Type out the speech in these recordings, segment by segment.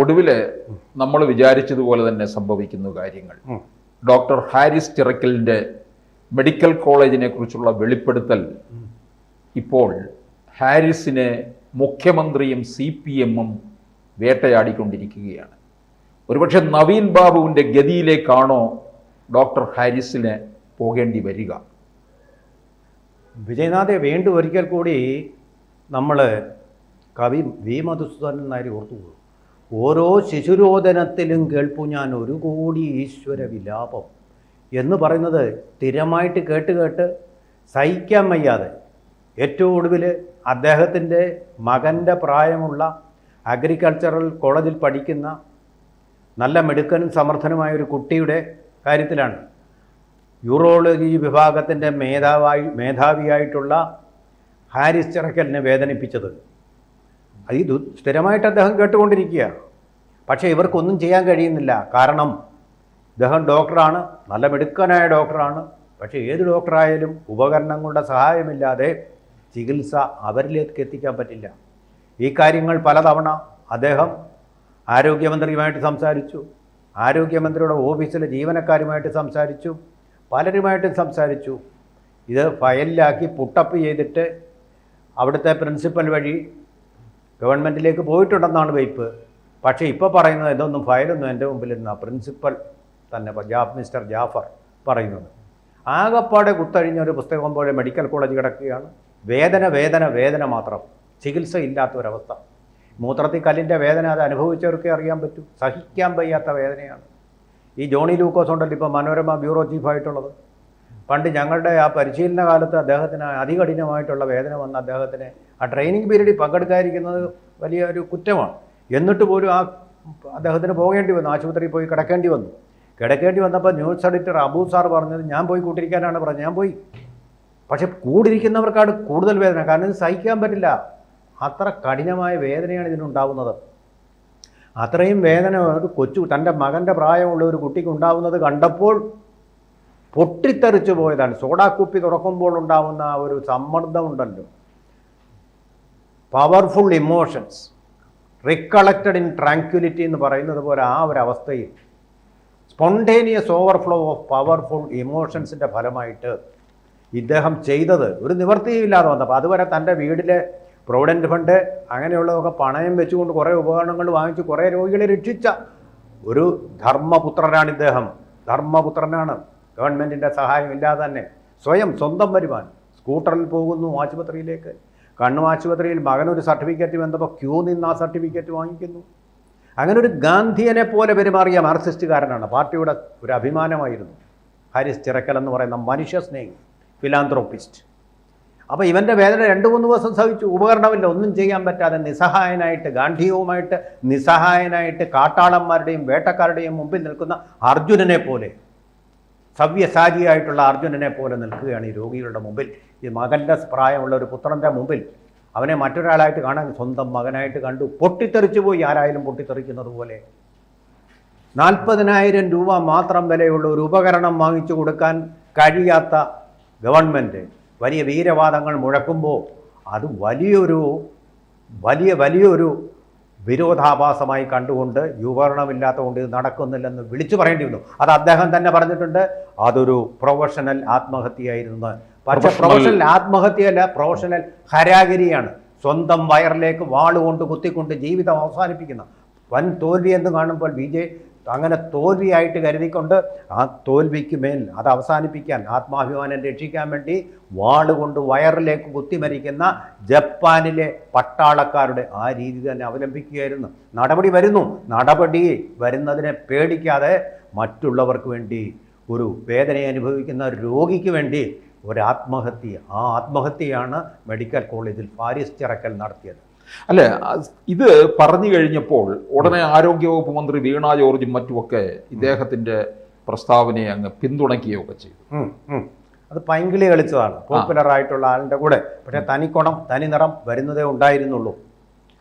ഒടുവിൽ നമ്മൾ വിചാരിച്ചതുപോലെ തന്നെ സംഭവിക്കുന്നു കാര്യങ്ങൾ. ഡോക്ടർ ഹാരിസ് ചിറക്കലിൻ്റെ മെഡിക്കൽ കോളേജിനെ കുറിച്ചുള്ള വെളിപ്പെടുത്തൽ ഇപ്പോൾ ഹാരിസിനെ മുഖ്യമന്ത്രിയും CPM-ഉം വേട്ടയാടിക്കൊണ്ടിരിക്കുകയാണ്. ഒരുപക്ഷെ നവീൻ ബാബുവിൻ്റെ ഗതിയിലേക്കാണോ ഡോക്ടർ ഹാരിസിന് പോകേണ്ടി വരിക? വിജയനാഥെ, വീണ്ടും ഒരിക്കൽ കൂടി നമ്മൾ കവി വി മധുസൂദനൻ നായർ ഓർത്തുപോകും. ഓരോ ശിശുരോദനത്തിലും കേൾപ്പു ഞാൻ 1 കോടി ഈശ്വര വിലാപം എന്ന് പറയുന്നത് സ്ഥിരമായിട്ട് കേട്ട് സഹിക്കാൻ വയ്യാതെ ഏറ്റവും ഒടുവിൽ അദ്ദേഹത്തിൻ്റെ മകൻ്റെ പ്രായമുള്ള അഗ്രികൾച്ചറൽ കോളേജിൽ പഠിക്കുന്ന നല്ല മിടുക്കനും സമർത്ഥനുമായ ഒരു കുട്ടിയുടെ കാര്യത്തിലാണ് യൂറോളജി വിഭാഗത്തിൻ്റെ മേധാവിയായിട്ടുള്ള ഹാരിസ് ചിറക്കലിനെ വേദനിപ്പിച്ചത്. ഇത് സ്ഥിരമായിട്ട് അദ്ദേഹം കേട്ടുകൊണ്ടിരിക്കുക. പക്ഷേ ഇവർക്കൊന്നും ചെയ്യാൻ കഴിയുന്നില്ല. കാരണം അദ്ദേഹം ഡോക്ടറാണ്, നല്ല മിടുക്കനായ ഡോക്ടറാണ്. പക്ഷേ ഏത് ഡോക്ടറായാലും ഉപകരണങ്ങളുടെ സഹായമില്ലാതെ ചികിത്സ അവരിലേക്ക് എത്തിക്കാൻ പറ്റില്ല. ഈ കാര്യങ്ങൾ പലതവണ അദ്ദേഹം ആരോഗ്യമന്ത്രിയുമായിട്ട് സംസാരിച്ചു, ആരോഗ്യമന്ത്രിയുടെ ഓഫീസിലെ ജീവനക്കാരുമായിട്ട് സംസാരിച്ചു, പലരുമായിട്ടും സംസാരിച്ചു. ഇത് ഫയലിലാക്കി പുട്ടപ്പ് ചെയ്തിട്ട് അവിടുത്തെ പ്രിൻസിപ്പൽ വഴി ഗവൺമെൻറ്റിലേക്ക് പോയിട്ടുണ്ടെന്നാണ് വയ്പ്പ്. പക്ഷേ ഇപ്പോൾ പറയുന്നത് ഇതൊന്നും ഫയലൊന്നും എൻ്റെ മുമ്പിൽ നിന്നാ പ്രിൻസിപ്പൽ തന്നെ മിസ്റ്റർ ജാഫർ പറയുന്നത്. ആകപ്പാടെ കുത്തഴിഞ്ഞ ഒരു പുസ്തകം പോലെ മെഡിക്കൽ കോളേജ് കിടക്കുകയാണ്. വേദന വേദന വേദന മാത്രം, ചികിത്സ ഇല്ലാത്തൊരവസ്ഥ. മൂത്രത്തിൽ കല്ലിൻ്റെ വേദന അത് അനുഭവിച്ചവർക്കേ അറിയാൻ പറ്റൂ. സഹിക്കാൻ വയ്യാത്ത വേദനയാണ്. ഈ ജോണി ലൂക്കോസ് ഉണ്ടല്ലോ ഇപ്പോൾ മനോരമ ബ്യൂറോ ചീഫായിട്ടുള്ളത്, പണ്ട് ഞങ്ങളുടെ ആ പരിശീലന കാലത്ത് അദ്ദേഹത്തിന് അതികഠിനമായിട്ടുള്ള വേദന വന്ന അദ്ദേഹത്തിന് ആ ട്രെയിനിങ് പീരീഡിൽ പങ്കെടുക്കാതിരിക്കുന്നത് വലിയ ഒരു കുറ്റമാണ്. എന്നിട്ട് പോലും അദ്ദേഹത്തിന് പോകേണ്ടി വന്നു, ആശുപത്രിയിൽ പോയി കിടക്കേണ്ടി വന്നു. കിടക്കേണ്ടി വന്നപ്പോൾ ന്യൂസ് എഡിറ്റർ അബൂ സാർ പറഞ്ഞത് ഞാൻ പോയി കൂട്ടിരിക്കാനാണ് പറഞ്ഞത്. ഞാൻ പോയി. പക്ഷെ കൂടിരിക്കുന്നവർക്കാണ് കൂടുതൽ വേദന. കാരണം ഇത് സഹിക്കാൻ പറ്റില്ല. അത്ര കഠിനമായ വേദനയാണ് ഇതിനുണ്ടാവുന്നത്. അത്രയും വേദന ഒരു കൊച്ചു തൻ്റെ മകൻ്റെ പ്രായമുള്ള ഒരു കുട്ടിക്ക് ഉണ്ടാവുന്നത് കണ്ടപ്പോൾ പൊട്ടിത്തെറിച്ചു പോയതാണ്. സോഡാക്കുപ്പി തുറക്കുമ്പോൾ ഉണ്ടാവുന്ന ഒരു സമ്മർദ്ദമുണ്ടല്ലോ, powerful emotions recollected in tranquillity എന്ന് പറയുന്നത് പോലെ ആ ഒരു അവസ്ഥയിൽ സ്പോണ്ടേനിയസ് ഓവർഫ്ലോ ഓഫ് പവർഫുൾ ഇമോഷൻസിൻ്റെ ഫലമായിട്ട് ഇദ്ദേഹം ചെയ്തത് ഒരു നിവൃത്തിയില്ലാതെ വന്നപ്പോൾ അതുവരെ തൻ്റെ വീട്ടിലെ പ്രൊവിഡൻറ്റ് ഫണ്ട് അങ്ങനെയുള്ളതൊക്കെ പണയം വെച്ചുകൊണ്ട് കുറേ ഉപകരണങ്ങൾ വാങ്ങിച്ച് കുറേ രോഗികളെ രക്ഷിച്ച ഒരു ധർമ്മപുത്രനാണ് ഇദ്ദേഹം. ധർമ്മപുത്രനാണ്. ഗവൺമെൻറ്റിൻ്റെ സഹായം ഇല്ലാതെ തന്നെ സ്വന്തം വരുമാനം. സ്കൂട്ടറിൽ പോകുന്നു ആശുപത്രിയിലേക്ക്. കണ്ണു ആശുപത്രിയിൽ മകനൊരു സർട്ടിഫിക്കറ്റ് വന്നപ്പോൾ ക്യൂ നിന്ന് ആ സർട്ടിഫിക്കറ്റ് വാങ്ങിക്കുന്നു. അങ്ങനെ ഒരു ഗാന്ധിയനെ പോലെ പെരുമാറിയ മാർക്സിസ്റ്റുകാരനാണ്. പാർട്ടിയുടെ ഒരു അഭിമാനമായിരുന്നു ഹാരിസ് ചിറക്കൽ എന്ന് പറയുന്ന മനുഷ്യസ്നേഹി, ഫിലാന്ത്രോപ്പിസ്റ്റ്. അപ്പോൾ ഇവൻ്റെ വേദന 2-3 ദിവസം സഹിച്ചു. ഉപകരണമില്ല, ഒന്നും ചെയ്യാൻ പറ്റാതെ നിസ്സഹായനായിട്ട്, ഗാന്ധിയവുമായിട്ട് നിസ്സഹായനായിട്ട് കാട്ടാളന്മാരുടെയും വേട്ടക്കാരുടെയും മുമ്പിൽ നിൽക്കുന്ന അർജുനനെ പോലെ, സവ്യസാചിയായിട്ടുള്ള അർജുനനെ പോലെ നിൽക്കുകയാണ് ഈ രോഗികളുടെ മുമ്പിൽ. ഈ മകൻ്റെ പ്രായമുള്ള ഒരു പുത്രൻ്റെ മുമ്പിൽ അവനെ മറ്റൊരാളായിട്ട് കാണാൻ സ്വന്തം മകനായിട്ട് കണ്ടു. പൊട്ടിത്തെറിച്ചു പോയി. ആരായാലും പൊട്ടിത്തെറിക്കുന്നത് പോലെ 40,000 രൂപ മാത്രം വിലയുള്ള ഒരു ഉപകരണം വാങ്ങിച്ചു കൊടുക്കാൻ കഴിയാത്ത ഗവൺമെൻറ് വലിയ വീരവാദങ്ങൾ മുഴക്കുമ്പോൾ അത് വലിയൊരു വിരോധാഭാസമായി കണ്ടുകൊണ്ട് ഉപകരണമില്ലാത്തതുകൊണ്ട് ഇത് നടക്കുന്നില്ലെന്ന് വിളിച്ചു പറയേണ്ടി വന്നു. അത് അദ്ദേഹം തന്നെ പറഞ്ഞിട്ടുണ്ട്. അതൊരു പ്രൊഫഷണൽ ആത്മഹത്യയായിരുന്നു. പക്ഷേ പ്രൊഫഷണൽ ആത്മഹത്യയല്ല, പ്രൊഫഷണൽ ഹരാഗിരിയാണ്. സ്വന്തം വയറിലേക്ക് വാളുകൊണ്ട് കുത്തിക്കൊണ്ട് ജീവിതം അവസാനിപ്പിക്കുന്ന വൻ തോൽവി എന്ന് കാണുമ്പോൾ അങ്ങനെ തോൽവിയായിട്ട് കരുതിക്കൊണ്ട് ആ തോൽവിക്ക് മേൽ അത് അവസാനിപ്പിക്കാൻ, ആത്മാഭിമാനം രക്ഷിക്കാൻ വേണ്ടി വാളുകൊണ്ട് വയറിലേക്ക് കുത്തിമരിക്കുന്ന ജപ്പാനിലെ പട്ടാളക്കാരുടെ ആ രീതി തന്നെ അവലംബിക്കുകയായിരുന്നു. നടപടി വരുന്നതിനെ പേടിക്കാതെ മറ്റുള്ളവർക്ക് വേണ്ടി, ഒരു വേദനയെ അനുഭവിക്കുന്ന രോഗിക്ക് വേണ്ടി ഒരു ആത്മഹത്യ, ആ ആത്മഹത്യയാണ് മെഡിക്കൽ കോളേജിൽ ഹാരിസ് ചിറക്കൽ നടത്തിയത്. അല്ലെ, ഇത് പറഞ്ഞു കഴിഞ്ഞപ്പോൾ ഉടനെ ആരോഗ്യവകുപ്പ് മന്ത്രി വീണ ജോർജും മറ്റുമൊക്കെ ഇദ്ദേഹത്തിന്റെ പ്രസ്താവനയെ അങ്ങ് പിന്തുണയ്ക്കുകയൊക്കെ ചെയ്തു. അത് പൈങ്കിളി കളിച്ചതാണ്, പോപ്പുലർ ആയിട്ടുള്ള ആളിൻ്റെ കൂടെ. പക്ഷേ തനി നിറം വരുന്നതേ ഉണ്ടായിരുന്നുള്ളൂ.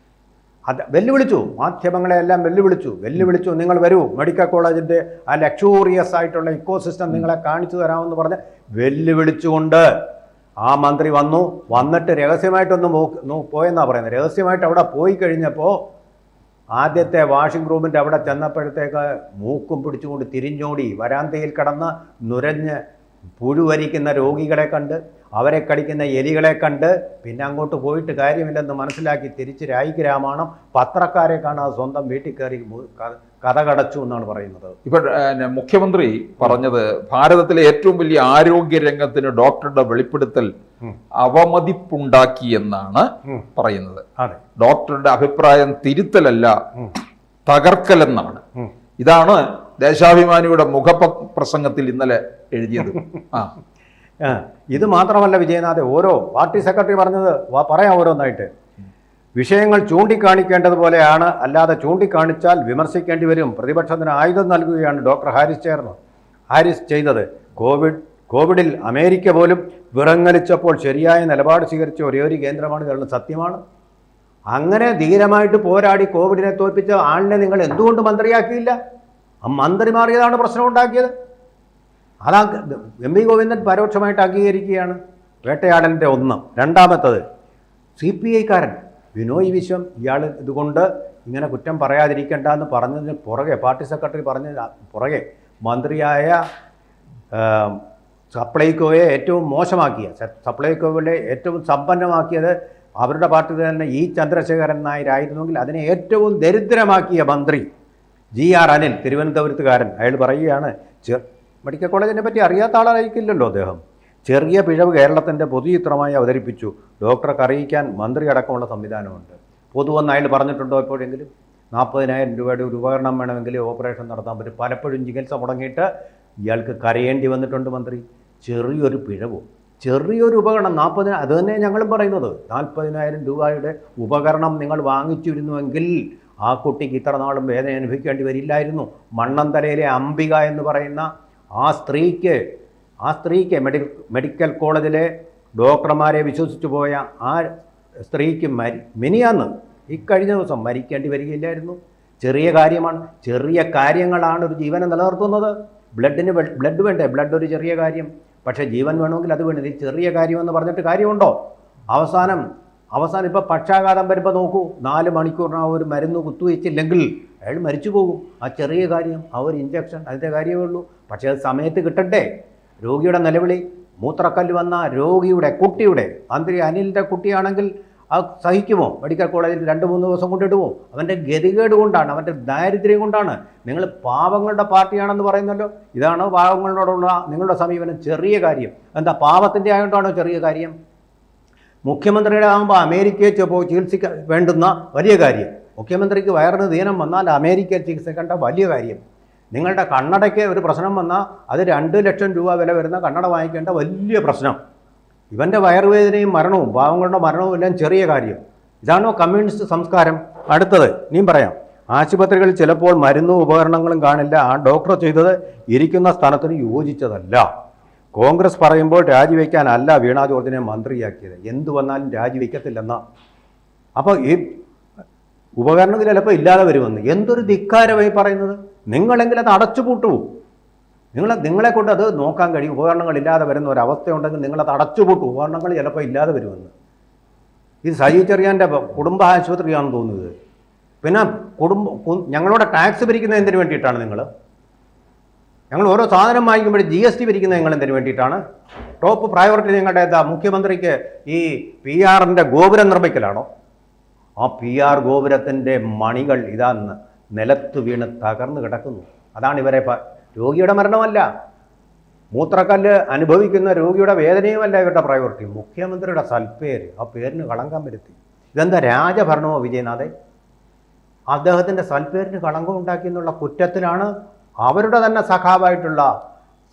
അത് വെല്ലുവിളിച്ചു, മാധ്യമങ്ങളെല്ലാം വെല്ലുവിളിച്ചു. നിങ്ങൾ വരൂ, മെഡിക്കൽ കോളേജിൻ്റെ ആ ലക്ഷൂറിയസ് ആയിട്ടുള്ള ഇക്കോസിസ്റ്റം നിങ്ങളെ കാണിച്ചു തരാമെന്ന് പറഞ്ഞ് വെല്ലുവിളിച്ചുകൊണ്ട് ആ മന്ത്രി വന്നിട്ട് രഹസ്യമായിട്ടൊന്ന് പോയെന്നാണ് പറയുന്നത്. രഹസ്യമായിട്ട് അവിടെ പോയി കഴിഞ്ഞപ്പോൾ ആദ്യത്തെ വാഷിംഗ് റൂമിൻ്റെ അവിടെ ചെന്നപ്പോഴത്തേക്ക് മൂക്കും പിടിച്ചുകൊണ്ട് തിരിഞ്ഞോടി വരാന്തയിൽ കിടന്ന് നുരഞ്ഞ് പുഴുവരിക്കുന്ന രോഗികളെ കണ്ട്, അവരെ കടിക്കുന്ന എലികളെ കണ്ട് പിന്നെ അങ്ങോട്ട് പോയിട്ട് കാര്യമില്ലെന്ന് മനസ്സിലാക്കി തിരിച്ച് രായിക്ക് രാമായണം പത്രക്കാരെ കാണാതെ സ്വന്തം വീട്ടിൽ കയറി കഥ കടച്ചു എന്നാണ് പറയുന്നത്. ഇപ്പൊ മുഖ്യമന്ത്രി പറഞ്ഞത് ഭാരതത്തിലെ ഏറ്റവും വലിയ ആരോഗ്യ രംഗത്തിന് ഡോക്ടറുടെ വെളിപ്പെടുത്തൽ അവമതിപ്പുണ്ടാക്കി എന്നാണ് പറയുന്നത്. ഡോക്ടറുടെ അഭിപ്രായം തിരുത്തലല്ല, തകർക്കലെന്നാണ്. ഇതാണ് ദേശാഭിമാനിയുടെ മുഖപ്രസംഗത്തിൽ ഇന്നലെ എഴുതിയത്. ഇത് മാത്രമല്ല വിജയനാഥ്, ഓരോ പാർട്ടി സെക്രട്ടറി പറഞ്ഞത് പറയാം ഓരോന്നായിട്ട്. വിഷയങ്ങൾ ചൂണ്ടിക്കാണിക്കേണ്ടതുപോലെയാണ്, അല്ലാതെ ചൂണ്ടിക്കാണിച്ചാൽ വിമർശിക്കേണ്ടി വരും. പ്രതിപക്ഷത്തിന് ആയുധം നൽകുകയാണ് ഡോക്ടർ ഹാരിസ് ചെയ്തത്. കോവിഡിൽ അമേരിക്ക പോലും വിറങ്ങലിച്ചപ്പോൾ ശരിയായ നിലപാട് സ്വീകരിച്ച ഒരേയൊരു കേന്ദ്രമാണ് കേരളം. സത്യമാണ്. അങ്ങനെ ധീരമായിട്ട് പോരാടി കോവിഡിനെ തോൽപ്പിച്ച ആളിനെ നിങ്ങൾ എന്തുകൊണ്ട് മന്ത്രിയാക്കിയില്ല? ആ മന്ത്രി മാറിയതാണ് പ്രശ്നം ഉണ്ടാക്കിയത്. അതാ എം.വി. ഗോവിന്ദൻ പരോക്ഷമായിട്ട് അംഗീകരിക്കുകയാണ് വേട്ടയാടലിൻ്റെ ഒന്ന്. രണ്ടാമത്തത് CPI-കാരൻ ബിനോയ് വിശ്വം ഇയാൾ ഇതുകൊണ്ട് ഇങ്ങനെ കുറ്റം പറയാതിരിക്കേണ്ട എന്ന് പറഞ്ഞതിന് പുറകെ, പാർട്ടി സെക്രട്ടറി പറഞ്ഞതിന് പുറകെ മന്ത്രിയായ സപ്ലൈകോയെ ഏറ്റവും മോശമാക്കിയ, സപ്ലൈകോവിലെ ഏറ്റവും സമ്പന്നമാക്കിയത് അവരുടെ പാർട്ടി തന്നെ E. ചന്ദ്രശേഖരൻ നായരായിരുന്നുവെങ്കിൽ അതിനെ ഏറ്റവും ദരിദ്രമാക്കിയ മന്ത്രി GR അനിൽ, തിരുവനന്തപുരത്തുകാരൻ. അയാൾ പറയുകയാണ്, മെഡിക്കൽ കോളേജിനെ പറ്റി അറിയാത്ത ആളായിരിക്കില്ലല്ലോ അദ്ദേഹം. ചെറിയ പിഴവ് കേരളത്തിൻ്റെ പൊതുചിത്രമായി അവതരിപ്പിച്ചു. ഡോക്ടർക്ക് അറിയിക്കാൻ മന്ത്രി അടക്കമുള്ള സംവിധാനമുണ്ട്. പൊതുവെന്ന് അയാൾ പറഞ്ഞിട്ടുണ്ടോ എപ്പോഴെങ്കിലും? 40,000 രൂപയുടെ ഒരു ഉപകരണം വേണമെങ്കിൽ ഓപ്പറേഷൻ നടത്താൻ പറ്റും. പലപ്പോഴും ചികിത്സ മുടങ്ങിയിട്ട് ഇയാൾക്ക് കരയേണ്ടി വന്നിട്ടുണ്ട് മന്ത്രി. ചെറിയൊരു പിഴവോ, ചെറിയൊരു ഉപകരണം 40,000, അത് തന്നെ ഞങ്ങളും പറയുന്നത്. 40,000 രൂപയുടെ ഉപകരണം നിങ്ങൾ വാങ്ങിച്ചിരുന്നുവെങ്കിൽ ആ കുട്ടിക്ക് ഇത്ര നാളും വേദന അനുഭവിക്കേണ്ടി വരില്ലായിരുന്നു. മണ്ണന്തലയിലെ അംബിക എന്ന് പറയുന്ന ആ സ്ത്രീക്ക് മെഡിക്കൽ കോളേജിലെ ഡോക്ടർമാരെ വിശ്വസിച്ചു പോയ ആ സ്ത്രീക്ക് മിനിയാന്ന് ഇക്കഴിഞ്ഞ ദിവസം മരിക്കേണ്ടി വരികയില്ലായിരുന്നു. ചെറിയ കാര്യമാണ്. ചെറിയ കാര്യങ്ങളാണ് ഒരു ജീവനെ നിലനിർത്തുന്നത്. ബ്ലഡ് വേണ്ടേ? ബ്ലഡ് ഒരു ചെറിയ കാര്യം. പക്ഷേ ജീവൻ വേണമെങ്കിൽ അത് വേണം. ഇത് ചെറിയ കാര്യമെന്ന് പറഞ്ഞിട്ട് കാര്യമുണ്ടോ? അവസാനം ഇപ്പോൾ പക്ഷാഘാതം വരുമ്പോൾ നോക്കൂ, 4 മണിക്കൂറിനകം ഒരു മരുന്ന് കുത്തുവെച്ചില്ലെങ്കിൽ അയാൾ മരിച്ചു പോകും. ആ ചെറിയ കാര്യം, ആ ഒരു ഇഞ്ചക്ഷൻ, അതിൻ്റെ കാര്യമേ ഉള്ളൂ. പക്ഷേ അത് സമയത്ത് കിട്ടണ്ടേ? രോഗിയുടെ നിലവിളി, മൂത്രക്കല്ല് വന്ന രോഗിയുടെ കുട്ടിയുടെ, മന്ത്രി അനിലിൻ്റെ കുട്ടിയാണെങ്കിൽ അത് സഹിക്കുമോ? മെഡിക്കൽ കോളേജിൽ 2-3 ദിവസം കൊണ്ടിടുമോ? അവൻ്റെ ഗതികേട് കൊണ്ടാണ്, അവൻ്റെ ദാരിദ്ര്യം കൊണ്ടാണ്. നിങ്ങൾ പാവങ്ങളുടെ പാർട്ടിയാണെന്ന് പറയുന്നല്ലോ. ഇതാണ് പാവങ്ങളോടുള്ള നിങ്ങളുടെ സമീപനം. ചെറിയ കാര്യം എന്താ? പാവത്തിൻ്റെ ആയതുകൊണ്ടാണോ ചെറിയ കാര്യം? മുഖ്യമന്ത്രിയുടെ ആകുമ്പോൾ അമേരിക്കയിൽ പോയി ചികിത്സിക്കാൻ വേണ്ടുന്ന വലിയ കാര്യം. മുഖ്യമന്ത്രിക്ക് വയറിന് ദീനം വന്നാൽ അമേരിക്കയിൽ ചികിത്സിക്കേണ്ട വലിയ കാര്യം. നിങ്ങളുടെ കണ്ണടയ്ക്ക് ഒരു പ്രശ്നം വന്നാൽ അത് 2 ലക്ഷം രൂപ വില വരുന്ന കണ്ണട വാങ്ങിക്കേണ്ട വലിയ പ്രശ്നം. ഇവൻ്റെ വയറുവേദനയും മരണവും പാവങ്ങളുടെ മരണവും എല്ലാം ചെറിയ കാര്യം. ഇതാണോ കമ്മ്യൂണിസ്റ്റ് സംസ്കാരം? അടുത്തത് ഇനിയും പറയാം. ആശുപത്രികളിൽ ചിലപ്പോൾ മരുന്നും ഉപകരണങ്ങളും കാണില്ല. ആ ഡോക്ടർ ചെയ്തത് ഇരിക്കുന്ന സ്ഥാനത്തിന് യോജിച്ചതല്ല. കോൺഗ്രസ് പറയുമ്പോൾ രാജിവെക്കാനല്ല വീണ ജോർജിനെ മന്ത്രിയാക്കിയത്. എന്തു വന്നാലും രാജിവെക്കത്തില്ലെന്നാ. അപ്പോൾ ഈ ഉപകരണങ്ങൾ ചിലപ്പോൾ ഇല്ലാതെ വരുമെന്ന്. എന്തൊരു ധിക്കാരമായി പറയുന്നത്. നിങ്ങളെങ്കിലും അത് അടച്ചുപൂട്ടൂ. നിങ്ങളെ കൊണ്ട് അത് നോക്കാൻ കഴിയും. ഉപകരണങ്ങൾ ഇല്ലാതെ വരുന്ന ഒരവസ്ഥയുണ്ടെങ്കിൽ നിങ്ങളത് അടച്ചുപൂട്ടൂ. ഉപകരണങ്ങൾ ചിലപ്പോൾ ഇല്ലാതെ വരുമെന്ന്. ഇത് സജി ചെറിയാൻ്റെ കുടുംബ ആശുപത്രിയാണെന്ന് തോന്നുന്നത്. പിന്നെ ഞങ്ങളുടെ ടാക്സ് പിരിക്കുന്നത് എന്തിനു വേണ്ടിയിട്ടാണ്? ഞങ്ങൾ ഓരോ സാധനം വാങ്ങിക്കുമ്പോൾ GST പിരിക്കുന്നത് നിങ്ങൾ എന്തിനു വേണ്ടിയിട്ടാണ്? ടോപ്പ് പ്രയോറിറ്റി നിങ്ങളുടെ മുഖ്യമന്ത്രിക്ക് ഈ PR-ൻ്റെ ഗോപുരം നിർമ്മിക്കലാണോ? ആ PR ഗോപുരത്തിൻ്റെ മണികൾ ഇതാ നിലത്ത് വീണ് തകർന്നു കിടക്കുന്നു. അതാണ് ഇവരെ രോഗിയുടെ മരണമല്ല, മൂത്രക്കല്ല് അനുഭവിക്കുന്ന രോഗിയുടെ വേദനയുമല്ല ഇവരുടെ പ്രയോറിറ്റി. മുഖ്യമന്ത്രിയുടെ സൽപ്പേര്, ആ പേരിന് കളങ്കം വരുത്തി. ഇതെന്താ രാജഭരണമോ വിജയനാഥേ? അദ്ദേഹത്തിൻ്റെ സൽപ്പേരിന് കളങ്കം ഉണ്ടാക്കി എന്നുള്ള കുറ്റത്തിലാണ് അവരുടെ തന്നെ സഖാവായിട്ടുള്ള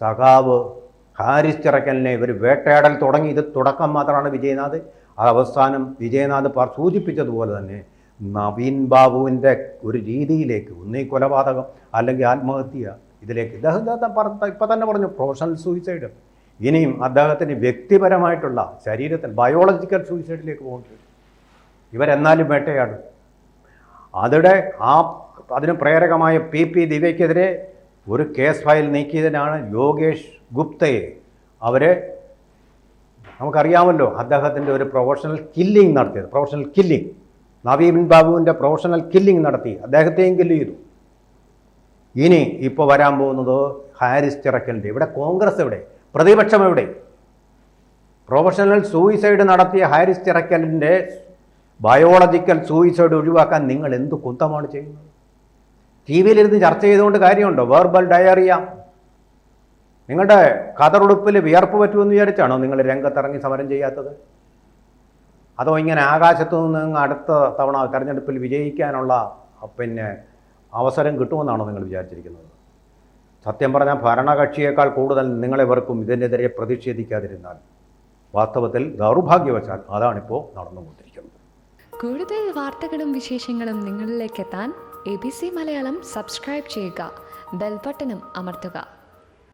സഖാവ് ഹാരിസ് ചിറക്കലിനെ ഇവർ വേട്ടയാടൽ തുടങ്ങി. ഇത് തുടക്കം മാത്രമാണ് വിജയനാഥ്. അത് അവസാനം വിജയനാഥ് സൂചിപ്പിച്ചതുപോലെ തന്നെ നവീൻ ബാബുവിൻ്റെ ഒരു രീതിയിലേക്ക്, ഒന്നീ കൊലപാതകം അല്ലെങ്കിൽ ആത്മഹത്യ, ഇതിലേക്ക് ഇപ്പം തന്നെ പറഞ്ഞു പ്രൊഫഷണൽ സൂയിസൈഡ്. ഇനിയും അദ്ദേഹത്തിന് വ്യക്തിപരമായിട്ടുള്ള ശരീരത്തിൽ ബയോളജിക്കൽ സൂയിസൈഡിലേക്ക് പോകുന്നുണ്ട്. ഇവരെന്നാലും വേട്ടയാടും. അതിന് പ്രേരകമായ PP ദിവ്യക്കെതിരെ ഒരു കേസ് ഫയൽ നീക്കിയതിനാണ് യോഗേഷ് ഗുപ്തയെ നമുക്കറിയാമല്ലോ അദ്ദേഹത്തിൻ്റെ ഒരു പ്രൊഫഷണൽ കില്ലിംഗ് നടത്തിയത്. പ്രൊഫഷണൽ കില്ലിംഗ് നവീൻ ബാബുവിൻ്റെ പ്രൊഫഷണൽ കില്ലിംഗ് നടത്തി, അദ്ദേഹത്തെയും കില്ല് ചെയ്തു. ഇനി ഇപ്പോൾ വരാൻ പോകുന്നത് ഹാരിസ് ചിറക്കലിൻ്റെ. ഇവിടെ കോൺഗ്രസ് എവിടെ? പ്രതിപക്ഷം എവിടെ? പ്രൊഫഷണൽ സൂയിസൈഡ് നടത്തിയ ഹാരിസ് ചിറക്കലിൻ്റെ ബയോളജിക്കൽ സൂയിസൈഡ് ഒഴിവാക്കാൻ നിങ്ങൾ എന്ത് കുന്തമാണ് ചെയ്യുന്നത്? ടി വിയിലിരുന്ന് ചർച്ച ചെയ്തുകൊണ്ട് കാര്യമുണ്ടോ? Verbal diarrhoea. നിങ്ങളുടെ കതറുടുപ്പിൽ വിയർപ്പ് പറ്റുമെന്ന് വിചാരിച്ചാണോ നിങ്ങൾ രംഗത്തിറങ്ങി സമരം ചെയ്യാത്തത്? അതോ ഇങ്ങനെ ആകാശത്തു നിന്ന് അടുത്ത തവണ തെരഞ്ഞെടുപ്പിൽ വിജയിക്കാനുള്ള അവസരം കിട്ടുമെന്നാണോ നിങ്ങൾ വിചാരിച്ചിരിക്കുന്നത്? സത്യം പറഞ്ഞാൽ ഭരണകക്ഷിയേക്കാൾ കൂടുതൽ നിങ്ങളെ വെറുക്കും ഇതിനെതിരെ പ്രതിഷേധിക്കാതിരുന്നാൽ. വാസ്തവത്തിൽ ദൗർഭാഗ്യവശാൽ അതാണിപ്പോൾ നടന്നുകൊണ്ടിരിക്കുന്നത്. കൂടുതൽ വാർത്തകളും വിശേഷങ്ങളും നിങ്ങളിലേക്ക് എത്താൻ ABC മലയാളം സബ്സ്ക്രൈബ് ചെയ്യുക, ബെൽ ബട്ടണും അമർത്തുക.